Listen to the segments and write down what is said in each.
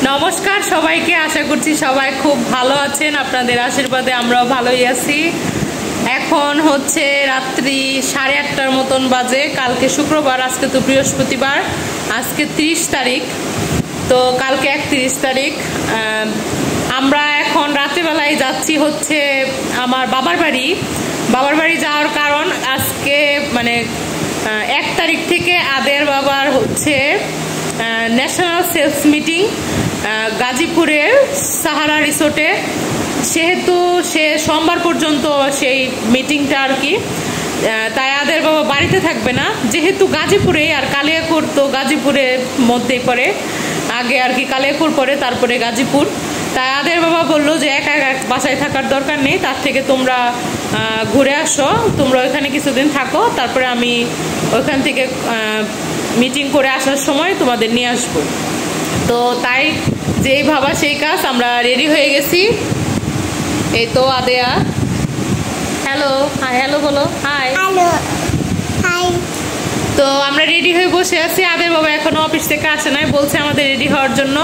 নমস্কার সবাইকে, আশা করছি সবাই খুব ভালো আছেন। আপনাদের আশীর্বাদে আমরাও ভালোই আছি। এখন হচ্ছে রাত্রি 8:30টার মতন বাজে। কালকে শুক্রবার, আজকে তো বৃহস্পতিবার, আজকে 30 তারিখ, তো কালকে 31 তারিখ। আমরা এখন রাত্রিবেলায় যাচ্ছি হচ্ছে আমার বাবার বাড়ি। বাবার বাড়ি যাওয়ার কারণ আজকে মানে 1 তারিখ থেকে আদের বাবার হচ্ছে ন্যাশনাল সেলস মিটিং গাজীপুরের সাহারা রিসোর্টে। সেহেতু সে সোমবার পর্যন্ত সেই মিটিংটা আর কি, তাই আদের বাবা বাড়িতে থাকবে না। যেহেতু গাজীপুরে আর কালিয়াকৈর তো গাজীপুরের মধ্যেই পড়ে, আগে আর কি কালিয়াকৈর পড়ে, তারপরে গাজীপুর। তাই আদের বাবা বললো যে একা একা বাসায় থাকার দরকার নেই, তার থেকে তোমরা ঘুরে আসো, তোমরা ওইখানে কিছুদিন থাকো, তারপরে আমি ওইখান থেকে মিটিং করে আসার সময় তোমাদের নিয়ে আসবো। তো তাই যেই ভাবা সেই কাজ, আমরা রেডি হয়ে গেছি। এই তো আদেয়া, হ্যালো, হাই, হ্যালো বলো, হাই। হাই। তো আমরা রেডি হয়ে বসে আছি। আদের বাবা এখনো অফিস থেকে আসে নাই, বলছে আমাদের রেডি হওয়ার জন্য,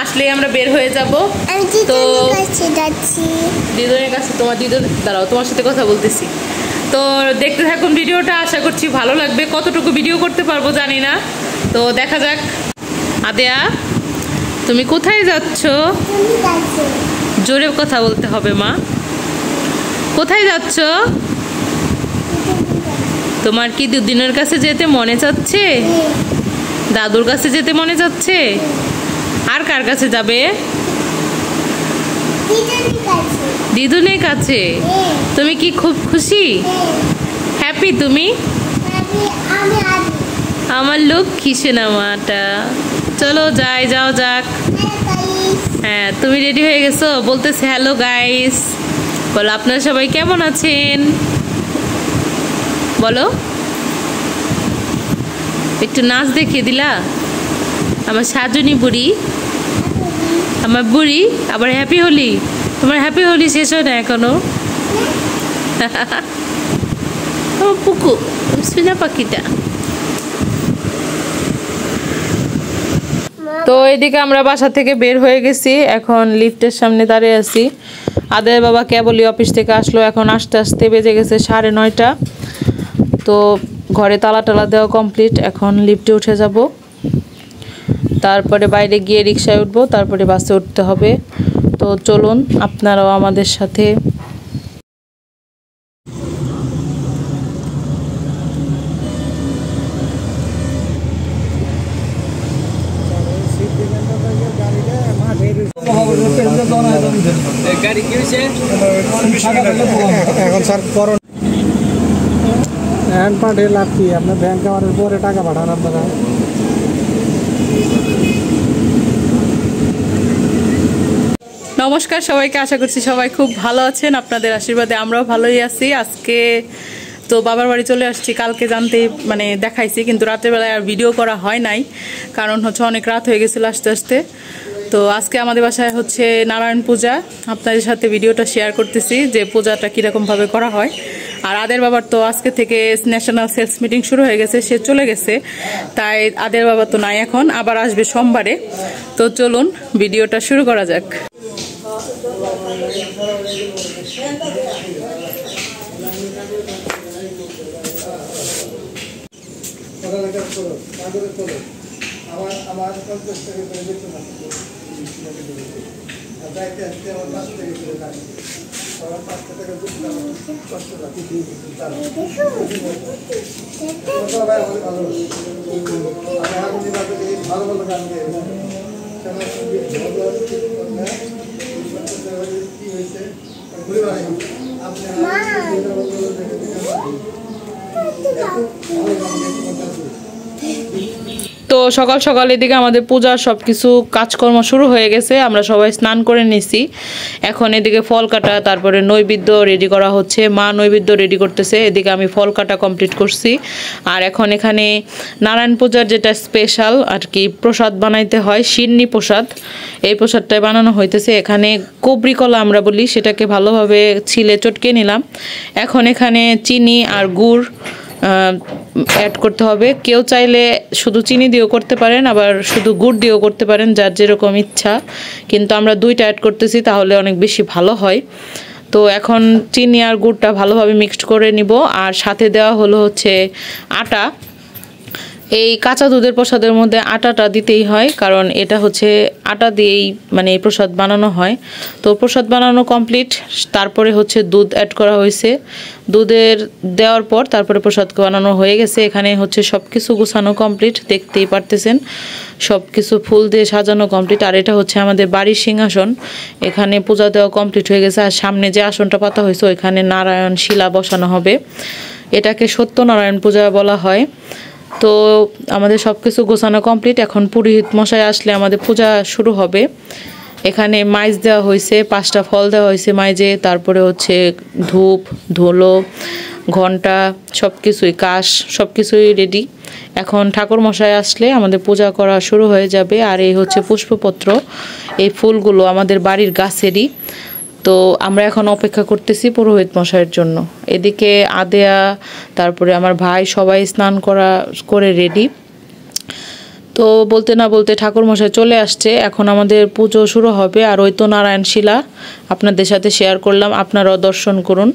আসলেই আমরা বের হয়ে যাব। তো দিদুনের কাছে, তোমার দিদুন, দাঁড়াও, তোমার সাথে কথা বলতেছি। তো দেখতে থাকুন ভিডিওটা, আশা করছি ভালো লাগবে। কতটুকু ভিডিও করতে পারবো জানি না, তো দেখা যাক। আদেয়া, তুমি কোথায় যাচ্ছ? জোরে কথা বলতে হবে মা। কোথায় যাচ্ছ? তোমার কি দিদুনের কাছে যেতে মনে চাচ্ছে? দাদুর কাছে যেতে মনে চাচ্ছে? আর কার কাছে যাবে? দিদুনের কাছে। তুমি কি খুব খুশি, হ্যাপি? তুমি আমার লক্ষ্মী সোনা মাটা। চলো যাই, যাও যাক। হ্যাঁ, তুমি রেডি হয়ে গেছো? বলতেছে হ্যালো গাইস, বলো আপনারা সবাই কেমন আছেন, বলো। একটু নাচ দেখিয়ে দিলা আমার সাজনী বুড়ি, আমার বুড়ি। আবার হ্যাপি হোলি। তোমার হ্যাপি হোলি শেষ হয় না এখনো? ও পুকু, সোনা পাখিটা। তো এদিকে আমরা বাসা থেকে বের হয়ে গেছি, এখন লিফটের সামনে দাঁড়িয়ে আছি। আদের বাবা কেবলই অফিস থেকে আসলো, এখন আস্তে আস্তে বেজে গেছে 9:30। তো ঘরে তালা টালা দেওয়া কমপ্লিট, এখন লিফটে উঠে যাব, তারপরে বাইরে গিয়ে রিক্সায় উঠবো, তারপরে বাসে উঠতে হবে। তো চলুন আপনারাও আমাদের সাথে। এখন স্যার করোনা হ্যান্ড পাঠে লাভ কি, আপনার ব্যাংক আমাদের পরে টাকা পাঠান আপনারা। নমস্কার সবাইকে, আশা করছি সবাই খুব ভালো আছেন। আপনাদের আশীর্বাদে আমরাও ভালোই আছি। আজকে তো বাবার বাড়ি চলে আসছি, কালকে জানতে মানে দেখাইছি, কিন্তু রাতের বেলায় আর ভিডিও করা হয় নাই, কারণ হচ্ছে অনেক রাত হয়ে গেছিলো আসতে আসতে। তো আজকে আমাদের বাসায় হচ্ছে নারায়ণ পূজা, আপনাদের সাথে ভিডিওটা শেয়ার করতেছি যে পূজাটা কীরকমভাবে করা হয়। আর আদের বাবার তো আজকে থেকে ন্যাশনাল সেলস মিটিং শুরু হয়ে গেছে, সে চলে গেছে, তাই আদের বাবা তো নাই, এখন আবার আসবে সোমবারে। তো চলুন ভিডিওটা শুরু করা যাক। তো সকাল সকাল এদিকে আমাদের পূজার সবকিছু কাজকর্ম শুরু হয়ে গেছে, আমরা সবাই স্নান করে নিছি। এখন এদিকে ফল কাটা, তারপরে নৈবেদ্য রেডি করা হচ্ছে, মা নৈবেদ্য রেডি করতেছে, এদিকে আমি ফল কাটা কমপ্লিট করছি। আর এখন এখানে নারায়ণ পূজার যেটা স্পেশাল আর কি প্রসাদ বানাইতে হয়, সিন্নি প্রসাদ, এই প্রসাদটাই বানানো হইতেছে। এখানে কবরি কলা আমরা বলি, সেটাকে ভালোভাবে ছিলে চটকে নিলাম। এখন এখানে চিনি আর গুড় অ্যাড করতে হবে। কেউ চাইলে শুধু চিনি দিয়েও করতে পারেন, আবার শুধু গুড় দিয়েও করতে পারেন, যার যেরকম ইচ্ছা। কিন্তু আমরা দুইটা অ্যাড করতেছি, তাহলে অনেক বেশি ভালো হয়। তো এখন চিনি আর গুড়টা ভালোভাবে মিক্সড করে নিব। আর সাথে দেওয়া হলো হচ্ছে আটা। এই কাঁচা দুধের প্রসাদের মধ্যে আটাটা দিতেই হয়, কারণ এটা হচ্ছে আটা দিয়েই মানে এই প্রসাদ বানানো হয়। তো প্রসাদ বানানো কমপ্লিট, তারপরে হচ্ছে দুধ অ্যাড করা হয়েছে। দুধের দেওয়ার পর তারপরে প্রসাদ বানানো হয়ে গেছে। এখানে হচ্ছে সব কিছু গুছানো কমপ্লিট, দেখতেই পারতেছেন সব কিছু ফুল দিয়ে সাজানো কমপ্লিট। আর এটা হচ্ছে আমাদের বাড়ির সিংহাসন, এখানে পূজা দেওয়া কমপ্লিট হয়ে গেছে। আর সামনে যে আসনটা পাতা হয়েছে ওইখানে নারায়ণ শিলা বসানো হবে। এটাকে সত্যনারায়ণ পূজা বলা হয়। তো আমাদের সব কিছু গোছানো কমপ্লিট। এখন পুরোহিত মশাই আসলে আমাদের পূজা শুরু হবে। এখানে মাইজ দেওয়া হয়েছে, 5টা ফল দেওয়া হয়েছে মাইজে, তারপরে হচ্ছে ধূপ, ধুলো, ঘন্টা, সব কিছুই, কাশ, সব কিছুই রেডি। এখন ঠাকুর মশাই আসলে আমাদের পূজা করা শুরু হয়ে যাবে। আর এই হচ্ছে পুষ্পপত্র, এই ফুলগুলো আমাদের বাড়ির গাছেরই। তো আমরা এখন অপেক্ষা করতেছি পুরোহিত মশাইয়ের জন্য। এদিকে আদেয়া, তারপরে আমার ভাই, সবাই স্নান করে রেডি। তো বলতে না বলতে ঠাকুর মশাই চলে আসছে। এখন আমাদের পুজো শুরু হবে। আর ওই তো নারায়ণ শিলা আপনাদের সাথে শেয়ার করলাম, আপনারাও দর্শন করুন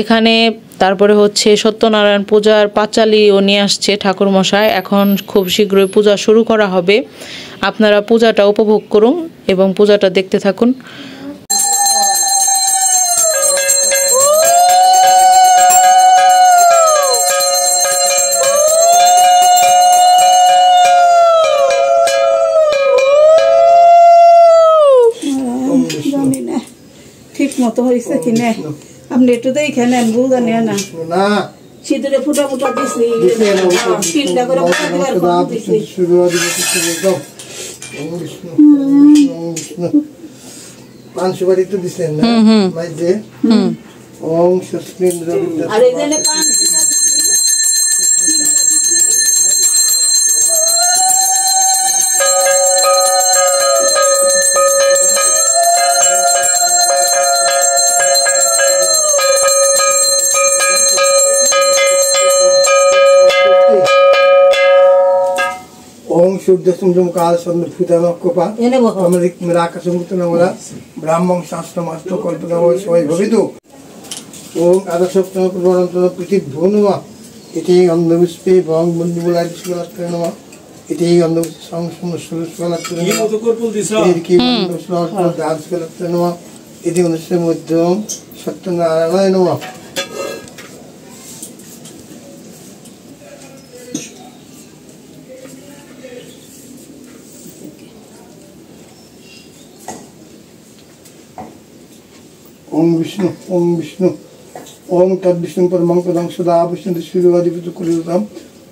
এখানে। তারপরে হচ্ছে সত্যনারায়ণ পূজার পাঁচালিও নিয়ে আসছে ঠাকুর মশাই। এখন খুব শীঘ্রই পূজা শুরু করা হবে। আপনারা পূজাটা উপভোগ করুন এবং পূজাটা দেখতে থাকুন। ঠিক মতো হয়েছে কিনে আপনি একটু দেখে নেন, বুঝা নেন না শীতের ফুটা ফুটা দিছি, 3টা করে ফুটা দেওয়ার দিছি। পাঁচবাড়ি তো দিচ্ছেন না মাইজে। আর এই জন্য পান ব্রাহ্মণ শাস্ত্র মাস্ত্র কল্পনা সবাই ভবিত। ওম আদর্শপ্তম প্রবণন্তম পৃথিভ্যো নমঃ। এটি গন্ধপুষ্পে বং বন্ধুবলায় বিশ্বলাত্রে নমঃ। এটি গন্ধপুষ্পে সংস্কৃত নমঃ। এটি অনুষ্ঠানের মধ্যম সত্যনারায়ণ নমঃ। ओम विष्णु ओम तद विष्णु परमं पदं सदा विष्णु सूर्यवादिपति कुलुतम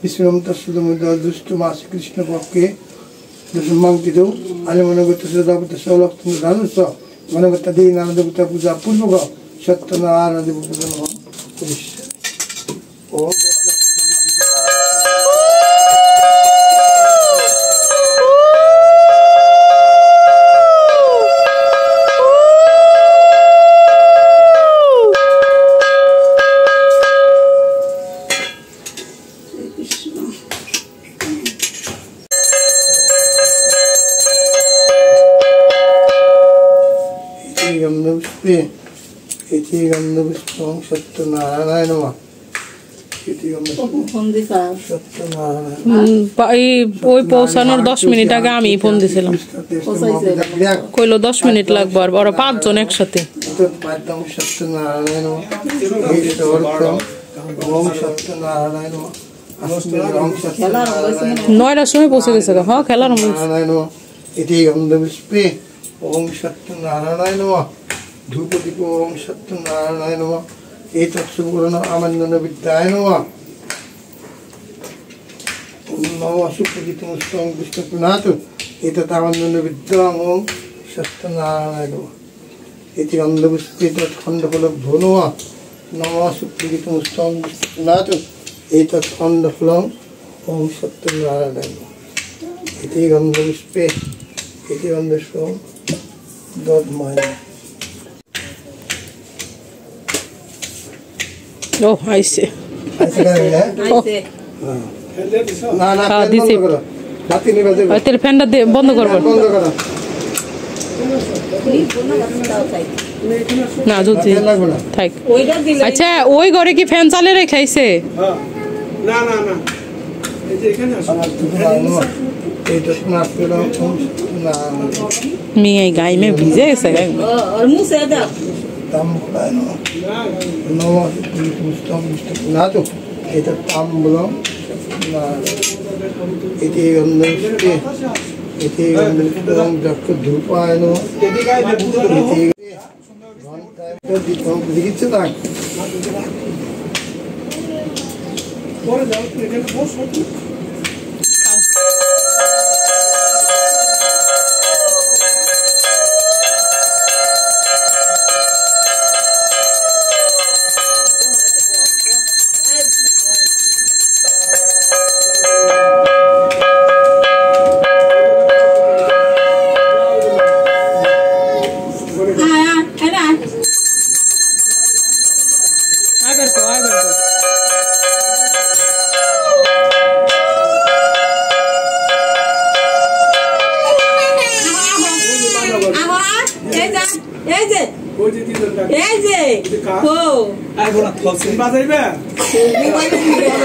विष्णुम तस्सुदमुद्र दुष्टमासि कृष्ण पक्षे दशमं किदो अनमनगत सदापत सौलक्षण दानुस मनगत दीनानंदगत पूजा पूर्वक सत्यनारायण देव पूजन ओम गंधपुष्पं सत्यनारायण नमः। ওই পৌঁছানোর 10 মিনিট আগে আমি ফোন দিছিলাম, কইলো 10 মিনিট লাগবে। আর ওরা 5 জন একসাথে। सत्यनारायण নয়টার সময় পৌঁছে গেছে। হ্যাঁ, খেলার इति गंधपुष्पे ओम सत्यनारायण नमः। धूपदीप ओम सत्यनारायण नमः। एतत्सुवर्ण आमंदन विद्याय नमः। ओम नमः सुप्रजितमुष्टं विष्णुपुनाथ एतदामंदन विद्यां ओम सत्यनारायण नमः। इति गंधपुष्पे तत्खंडफलभ्यो नमः। नमः सुप्रजितमुष्टं विष्णुपुनाथ एतत्खंडफलं ओम सत्यनारायण नमः। इति गंधपुष्पे इति गंधपुष्पं दद्मय। ও আইছে না না দিছি রাতে নিয়ে বাজে তেল ফ্যানটা বন্ধ করব বন্ধ করো না যদি লাগবে না থাক ওইটা দিলে আচ্ছা ওই ঘরে কি ফ্যান চালিয়ে রেখাইছে না না না এই যে এখানে আসো এইটা শোনা পেল না মেয়ে গাই মে ভিজে গেছে আর মুছে দাও দাম বলা না তো এটা দাম বলো না এটি এটি যত ধূপ আনো দিচ্ছে না পরে যাও এখানে বসো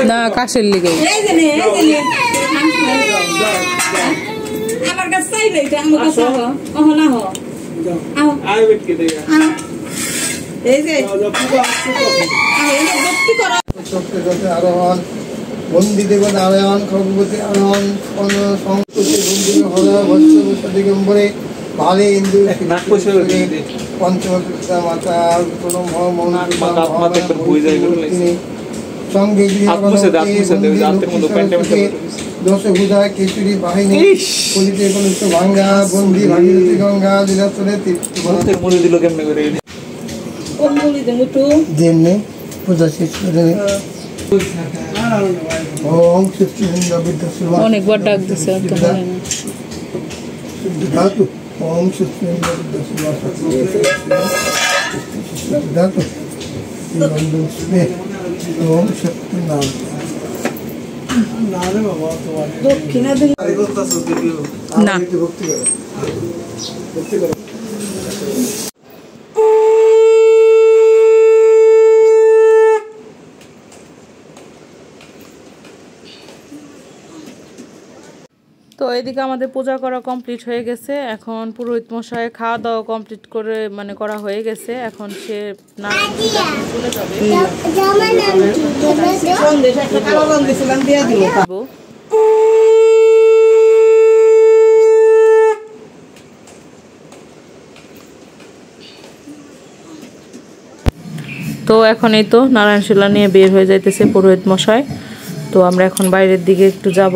না কাশের লিগে আমার কাছে চাইবে এটা আমার কাছে না হ এই যে আরোহণ বন্দি দেব নারায়ণ খগবতী আরোহণ সংস্কৃতি বন্দি হর বৎস দিগম্বরে ভালে ইন্দু পঞ্চমকৃতা মাতা সঙ্গে দশভুজা কেশরী বাহিনী কলিতে কলুষ ভাঙ্গা বন্দি ভাগীরথী গঙ্গা লীলাচলে যেমনি পূজা শেষ করে ওম সৃষ্টিলিঙ্গ বিদ্যা অনেকবার ডাক দিছে ধাতু ওম সৃষ্টিলিঙ্গ বিদ্যা ধাতু ওম শক্তি নাম দক্ষিণা না ভক্তি করো ভক্তি করো তো এদিকে আমাদের পূজা করা কমপ্লিট হয়ে গেছে এখন পুরোহিত মশাই খাওয়া দাওয়া কমপ্লিট করে মানে করা হয়ে গেছে এখন সে নারায়ণ পূজা চলে যাবে তো এখন এই তো নারায়ণশিলা নিয়ে বের হয়ে যাইতেছে পুরোহিত মশাই তো আমরা এখন বাইরের দিকে একটু যাব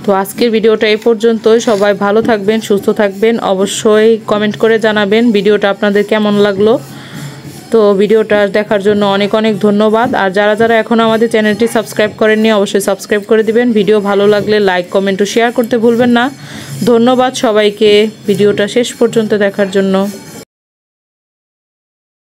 তো আজকের ভিডিওটা এই পর্যন্তই সবাই ভালো থাকবেন সুস্থ থাকবেন অবশ্যই কমেন্ট করে জানাবেন ভিডিওটা আপনাদের কেমন লাগলো তো ভিডিওটা দেখার জন্য অনেক অনেক ধন্যবাদ আর যারা যারা এখনো আমাদের চ্যানেলটি সাবস্ক্রাইব করেননি অবশ্যই সাবস্ক্রাইব করে দিবেন ভিডিও ভালো লাগলে লাইক কমেন্ট ও শেয়ার করতে ভুলবেন না ধন্যবাদ সবাইকে ভিডিওটা শেষ পর্যন্ত দেখার জন্য